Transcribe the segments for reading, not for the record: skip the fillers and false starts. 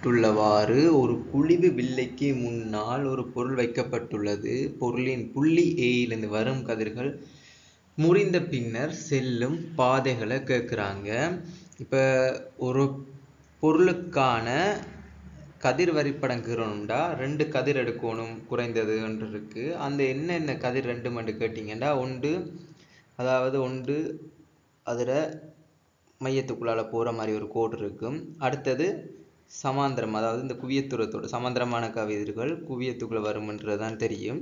படத்தில் ஒரு குழிவு வில்லைக்கு முன்னால் ஒரு பொருள் வைக்கப்பட்டுள்ளது. பொருளின் புள்ளி ஏயிலிருந்து வரும் கதிர்கள் முறிந்த பின்னர் செல்லும் பாதைகளை கேட்குறாங்க. இப்போ ஒரு பொருளுக்கான கதிர் வரைபடம் கீறணும்டா 2 கதிர் எடுக்கணும் குறைந்ததுன்று இருக்கு. அந்த என்னென்ன கதிர் 2 மட்டும் கேட்டிங்கன்னா, ஒன்று அதில் மையத்துக்குள்ளால போகிற மாதிரி ஒரு கோடு இருக்கும். அடுத்தது சமாந்திரம், அதாவது இந்த குவியத்தூரத்தோடு சமாந்திரமான கதிர்கள் குவியத்துக்குள்ளே வரும்ன்றதான் தெரியும்.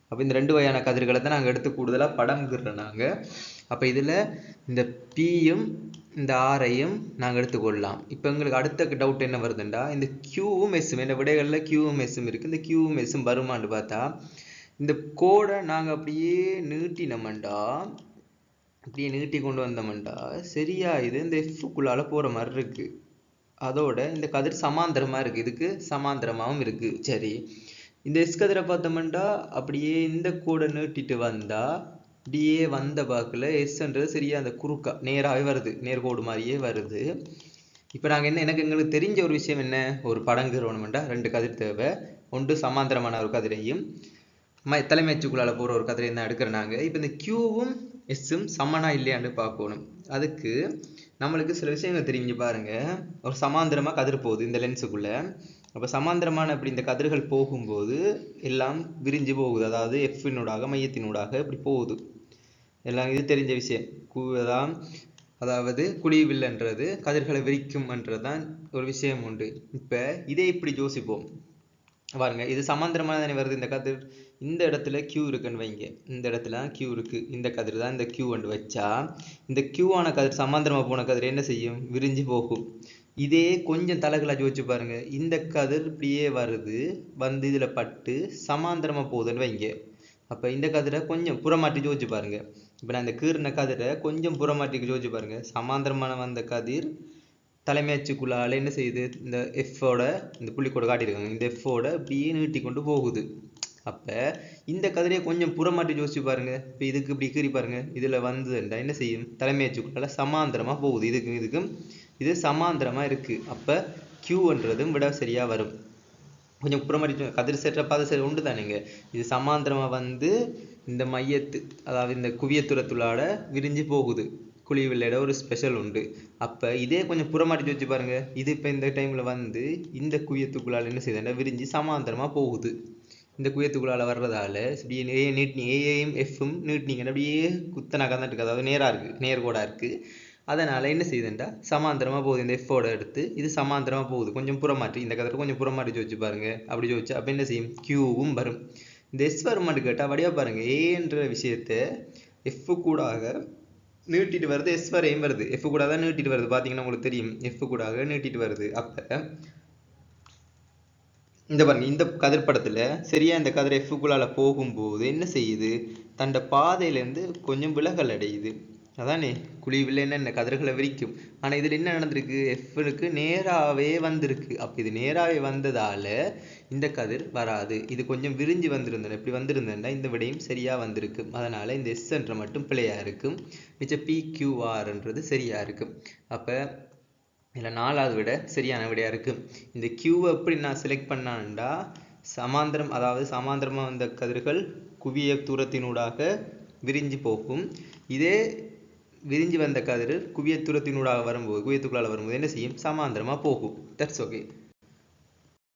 அப்போ இந்த 2 வகையான கதிர்களை தான் நாங்கள் எடுத்து கூடுதலாக படம் கீறுறாங்க. அப்போ இதில் இந்த பியும் இந்த ஆரையும் நாங்கள் எடுத்துக்கொள்ளலாம். இப்போ எங்களுக்கு அடுத்த டவுட் என்ன வருதுண்டா, இந்த கியூவும் எஸ்ஸும் இந்த விடைகளில் கியூவும் எஸ்ஸும் இருக்குது. இந்த கியூவும் எஸ்ஸும் வருமானு பார்த்தா இந்த கோடை நாங்கள் அப்படியே நீட்டினோம்டா, அப்படியே நீட்டி கொண்டு வந்தோம்டா சரியா இது இந்த எஃப்க்குள்ளால போகிற மாதிரி இருக்குது. அதோட இந்த கதிர் சமாந்திரமாக இருக்குது, இதுக்கு சமாந்திரமாகவும் இருக்குது. சரி, இந்த எஸ் கதிரை பார்த்தோம்டா அப்படியே இந்த கோடை நீட்டிட்டு வந்தால் அப்படியே வந்த பாக்கில் எஸ்ன்றது சரியா அந்த குறுக்கா நேராகவே வருது, நேர்கோடு மாதிரியே வருது. இப்போ நாங்கள் எங்களுக்கு தெரிஞ்ச ஒரு விஷயம் என்ன, ஒரு படங்குறோம்டா 2 கதிர் தேவை. ஒன்று சமாந்திரமான ஒரு கதிரையும் தலைமைச்சுக்குள்ளால போகிற ஒரு கதிரையும் தான் எடுக்கிறோம் நாங்கள். இப்போ இந்த கியூவும் எஸ்ஸும் சமனா இல்லையான்னு பார்க்கணும். அதுக்கு நம்மளுக்கு சில விஷயங்கள் தெரிஞ்சு பாருங்க. ஒரு சமாந்திரமாக கதிர் போகுது இந்த லென்ஸுக்குள்ள. அப்போ சமாந்திரமான இப்படி இந்த கதிர்கள் போகும்போது எல்லாம் விரிஞ்சு போகுது, அதாவது எஃப்னூடாக மையத்தினூடாக இப்படி போகுது. எல்லாம் இது தெரிஞ்ச விஷயம். அதாவது குழிவில்லைன்றது கதிர்களை விரிக்கும்ன்றதுதான் ஒரு விஷயம் உண்டு. இப்போ இதை இப்படி யோசிப்போம் பாருங்க. இது சமாந்திரமாக தானே வருது இந்த கதிர். இந்த இடத்துல கியூ இருக்குன்னு வைங்க, இந்த இடத்துல கியூ இருக்கு, இந்த கதிர் தான் இந்த கியூ வந்து வச்சா இந்த கியூவான கதிர் சமாந்திரமாக போன கதிர் என்ன செய்யும், விரிஞ்சு போகும். இதே கொஞ்சம் தலைகளா யோசிச்சு பாருங்க. இந்த கதிர் இப்படியே வருது, வந்து இதுல பட்டு சமாந்திரமா போகுதுன்னு வைங்க. அப்ப இந்த கதிரை கொஞ்சம் புறமாட்டி யோசிச்சு பாருங்க. இப்ப நான் இந்த கீர்ன கதிரை கொஞ்சம் புறமாட்டி யோசிச்சு பாருங்க. சமாந்திரமான வந்த கதிர் தலைமையச்சுக்குள்ளால என்ன செய்யுது, இந்த எஃப்போட இந்த புள்ளிக்கோடு காட்டியிருக்காங்க, இந்த எஃப்போட அப்படியே நீட்டி கொண்டு போகுது. அப்போ இந்த கதிரையை கொஞ்சம் புறமாட்டி யோசிச்சு பாருங்க. இப்போ இதுக்கு இப்படி கீறி பாருங்க, இதில் வந்துண்டா என்ன செய்யும், தலைமையச்சுக்குள்ளால சமாந்திரமாக போகுது. இதுக்கும் இது சமாந்திரமாக இருக்குது. அப்போ கியூன்றதும் விட சரியாக வரும். கொஞ்சம் புறமாட்டி கதிர் செற்ற பாதை சரி உண்டு தானேங்க. இது சமாந்திரமாக வந்து இந்த மையத்து, அதாவது இந்த குவியத்துரத்துள்ளாட விரிஞ்சு போகுது. குழிவில்லையோட ஒரு ஸ்பெஷல் உண்டு. அப்போ இதே கொஞ்சம் புறமாட்டி வச்சு பாருங்க. இது இப்போ இந்த டைமில் வந்து இந்த குவியத்துக்குள்ளால் என்ன செய்யுதுன்னா விரிஞ்சு சமாந்திரமாக போகுது. இந்த குவியத்துக்குள்ளால் வர்றதால அப்படியே ஏயும் எஃப்பும் நீட்டினீங்கன்னா அப்படியே குத்தனாக தான் இருக்குது, அதாவது நேராக இருக்குது, நேர்கோடாக இருக்குது. அதனால் என்ன செய்யுதுண்டா சமாந்திரமாக போகுது. இந்த எஃப்போட எடுத்து இது சமாந்திரமாக போகுது. கொஞ்சம் புறமாட்டி இந்த கதிரை கொஞ்சம் புறமாட்டி வச்சு பாருங்க. அப்படி வச்சு அப்போ என்ன செய்யும், கியூவும் வரும். இந்த எஸ் வருமானு கேட்டால் வடிவாக பாருங்கள். ஏன்ற விஷயத்தை எஃப் கூடாக நீட்டிட்டு வருது, எஸ் வரையும் வருது. எஃப் கூட தான் நீட்டிட்டு வருது, பார்த்தீங்கன்னா உங்களுக்கு தெரியும், எஃப் கூடாக நீட்டிட்டு வருது. அப்போ இந்த பாருங்க, இந்த கதிர் படத்தில் சரியா இந்த கதிர் எஃப்குள்ளால போகும்போது என்ன செய்யுது, தன்னோட பாதையிலேருந்து கொஞ்சம் விலகல் அடையுது. அதானே குழிவில் என்ன கதிர்களை விரிக்கும். ஆனால் இதில் என்ன நடந்திருக்கு, எஃப்னுக்கு நேராகவே வந்திருக்கு. அப்போ இது நேராகவே வந்ததால் இந்த கதிர் வராது. இது கொஞ்சம் விரிஞ்சு வந்திருந்தேன், இப்படி வந்திருந்தேன்னா இந்த விடையும் சரியாக வந்திருக்கு. அதனால் இந்த எஸ்ன்ற மட்டும் பிழையாக இருக்கும். மிச்சம் பிக்யூஆர்ன்றது சரியாக இருக்கும். அப்போ இதில் 4வது விட சரியான விடையாக இருக்குது. இந்த கியூவை எப்படி நான் செலக்ட் பண்ணான்டா, சமாந்திரம், அதாவது சமாந்திரமாக வந்த கதிர்கள் குவிய தூரத்தினூடாக விரிஞ்சு போகும். இதே விரிஞ்சு வந்த கதிர் குவிய தூரத்தினூடாக வரும்போது, குவியத்துக்குள்ளால் வரும்போது என்ன செய்யும், சமாந்திரமாக போகும். That's okay.